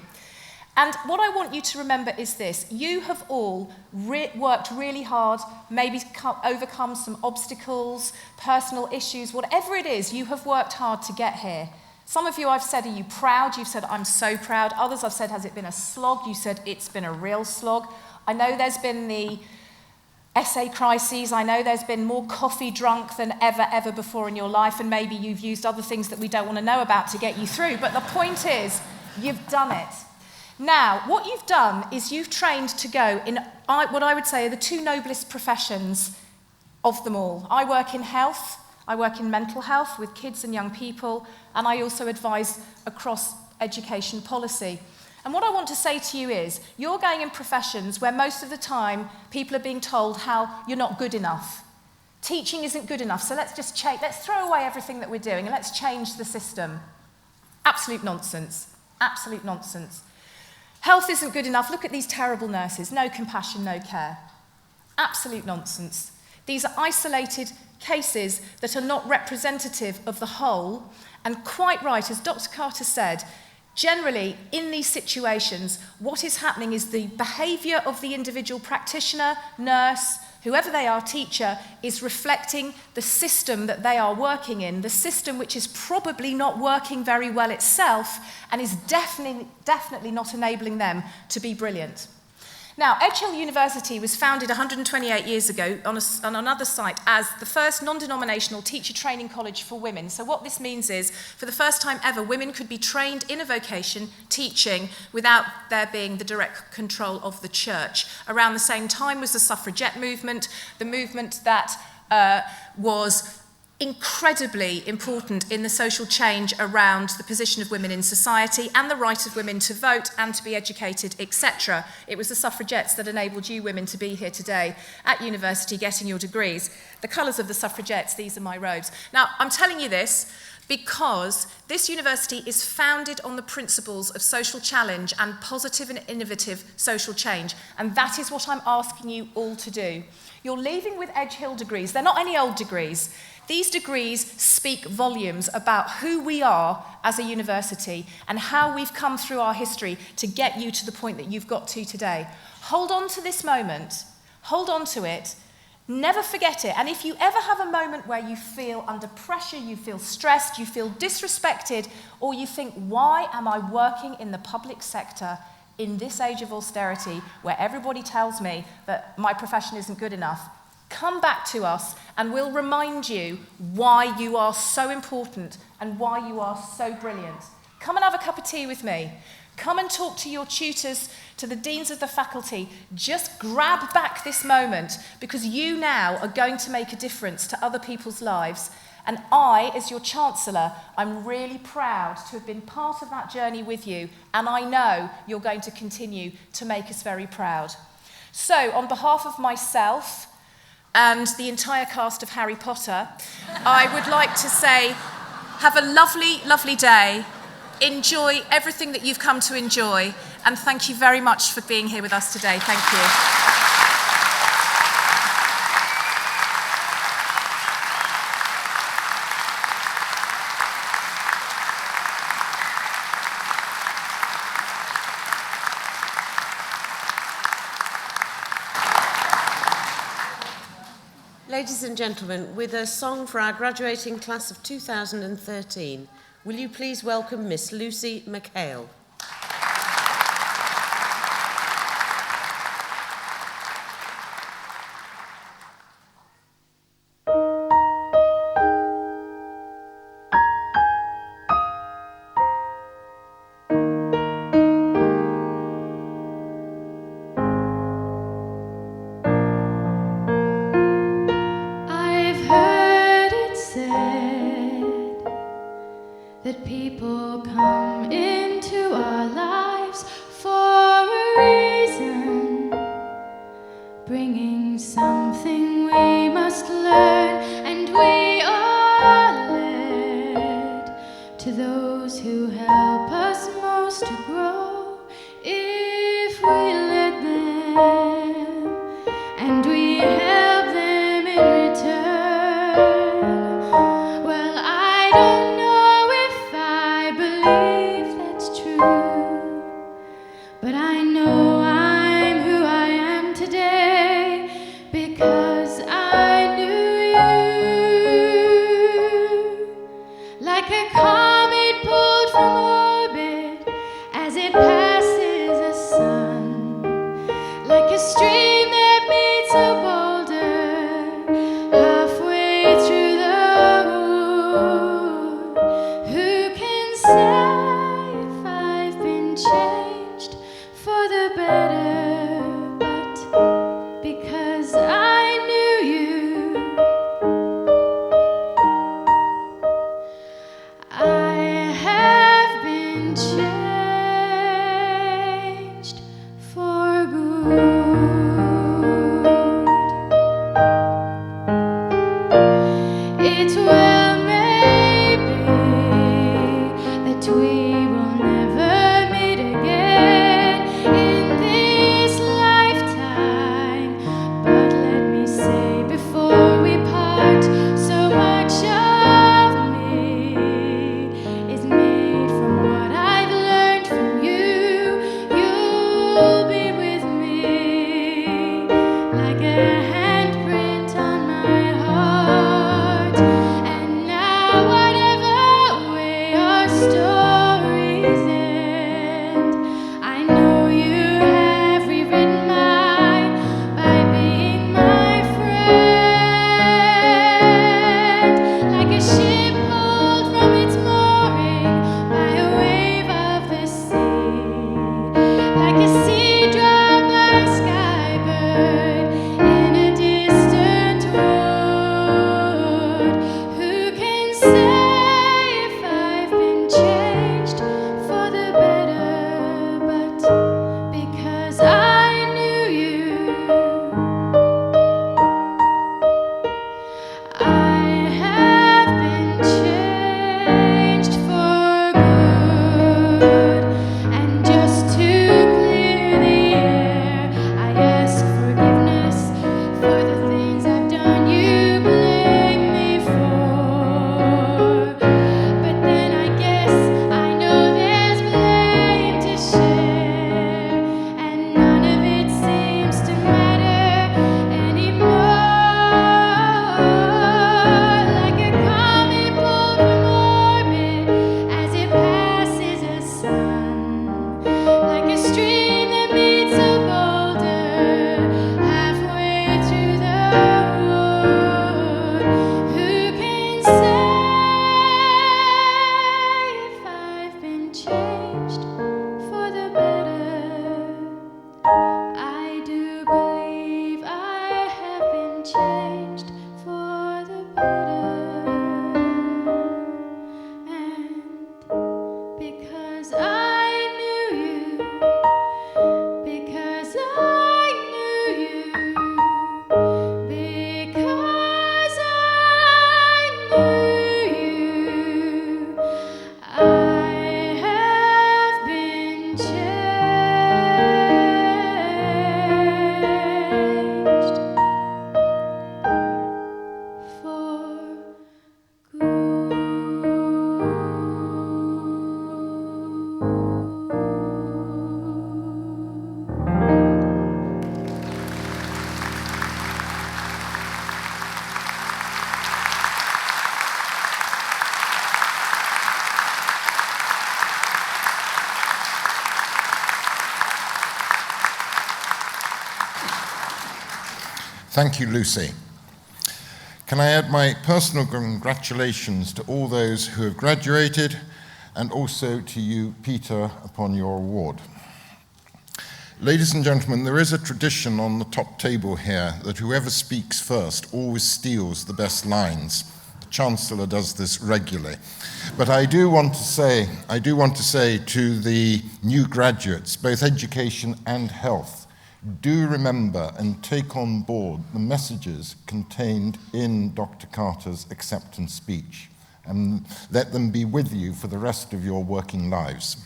And what I want you to remember is this: you have all worked really hard, maybe overcome some obstacles, personal issues, whatever it is, you have worked hard to get here. Some of you I've said, are you proud? You've said, I'm so proud. Others I've said, has it been a slog? You said, it's been a real slog. I know there's been the essay crises. I know there's been more coffee drunk than ever before in your life, and maybe you've used other things that we don't want to know about to get you through. But the point is, you've done it. Now, what you've done is you've trained to go in what I would say are the two noblest professions of them all. I work in health, I work in mental health with kids and young people, and I also advise across education policy. And what I want to say to you is, you're going in professions where most of the time people are being told how you're not good enough. Teaching isn't good enough, so let's throw away everything that we're doing and let's change the system. Absolute nonsense. Absolute nonsense. Health isn't good enough. Look at these terrible nurses. No compassion, no care. Absolute nonsense. These are isolated cases that are not representative of the whole. And quite right, as Dr. Carter said, generally, in these situations, what is happening is the behaviour of the individual practitioner, nurse, whoever they are, teacher, is reflecting the system that they are working in, the system which is probably not working very well itself and is definitely not enabling them to be brilliant. Now, Edge Hill University was founded 128 years ago on another site as the first non-denominational teacher training college for women. So what this means is, for the first time ever, women could be trained in a vocation, teaching, without there being the direct control of the church. Around the same time was the suffragette movement, the movement that was incredibly important in the social change around the position of women in society and the right of women to vote and to be educated, etc. It was the suffragettes that enabled you women to be here today at university getting your degrees. The colours of the suffragettes, these are my robes. Now, I'm telling you this because this university is founded on the principles of social challenge and positive and innovative social change, and that is what I'm asking you all to do. You're leaving with Edge Hill degrees. They're not any old degrees. These degrees speak volumes about who we are as a university and how we've come through our history to get you to the point that you've got to today. Hold on to this moment. Hold on to it. Never forget it. And if you ever have a moment where you feel under pressure, you feel stressed, you feel disrespected, or you think, why am I working in the public sector in this age of austerity where everybody tells me that my profession isn't good enough? Come back to us and we'll remind you why you are so important and why you are so brilliant. Come and have a cup of tea with me. Come and talk to your tutors, to the deans of the faculty. Just grab back this moment, because you now are going to make a difference to other people's lives. And I, as your Chancellor, I'm really proud to have been part of that journey with you, and I know you're going to continue to make us very proud. So, on behalf of myself and the entire cast of Harry Potter, I would like to say, have a lovely, lovely day. Enjoy everything that you've come to enjoy, and thank you very much for being here with us today. Thank you. Ladies and gentlemen, with a song for our graduating class of 2013, will you please welcome Miss Lucy McHale? That people come into our lives for a reason, bringing something we must learn, and we are led to those who help us most to grow if we let them, and we help them in return. Well, I don't believe that's true, but I know I'm who I am today because I knew you. Like a comet pulled from orbit as it passes the sun, like a stream that meets a boulder halfway through the wood. Who can say if I've been changed for the better, but because I knew you, I have been changed for good. It well may be that we will never meet again in this lifetime, but let me say before we part, so much of me is made from what I've learned from you. You'll be with me like a handprint on my heart, and now whatever way our stories end, I know you have rewritten mine by being my friend. Like a ship pulled from its mooring by a wave of the sea, like a sea drop by a skybird in a distant wood. Who can say if I've been changed for the better, but because I knew you, I have been changed for good. And just to clear the air, I ask forgiveness for the things I've done you blame me for. But then I guess I know there's blame to share, and none of it seems to matter anymore. Like a comet pulled from orbit as it passes a sun, like a stream that meets a boulder halfway through the wood. Who can say if I've been changed for the better? I do believe I have been changed for the better, and because I knew you, because I knew you, because I knew you, I have been changed for good. Thank you, Lucy. Can I add my personal congratulations to all those who have graduated, and also to you, Peter, upon your award. Ladies and gentlemen, there is a tradition on the top table here that whoever speaks first always steals the best lines. The Chancellor does this regularly. But I do want to say to the new graduates, both education and health, do remember and take on board the messages contained in Dr. Carter's acceptance speech, and let them be with you for the rest of your working lives.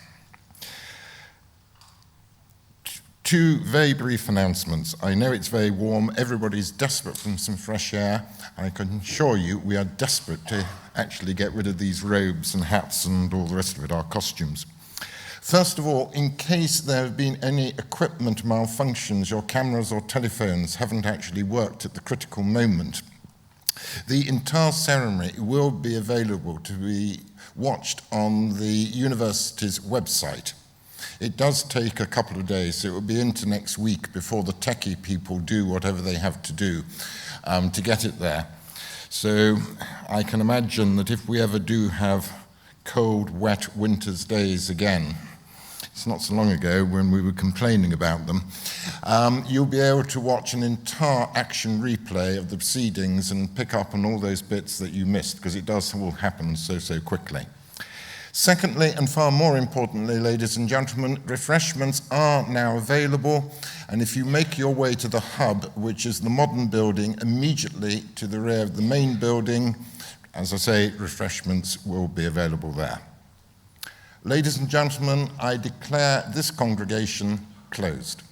Two very brief announcements. I know it's very warm, everybody's desperate for some fresh air, and I can assure you we are desperate to actually get rid of these robes and hats and all the rest of it, our costumes. First of all, in case there have been any equipment malfunctions, your cameras or telephones haven't actually worked at the critical moment, the entire ceremony will be available to be watched on the university's website. It does take a couple of days, so it will be into next week before the techie people do whatever they have to do to get it there. So I can imagine that if we ever do have cold, wet winter's days again, it's not so long ago when we were complaining about them, you'll be able to watch an entire action replay of the proceedings and pick up on all those bits that you missed, because it does all happen so quickly. Secondly, and far more importantly, ladies and gentlemen, refreshments are now available, and if you make your way to the hub, which is the modern building immediately to the rear of the main building, as I say, refreshments will be available there. Ladies and gentlemen, I declare this congregation closed.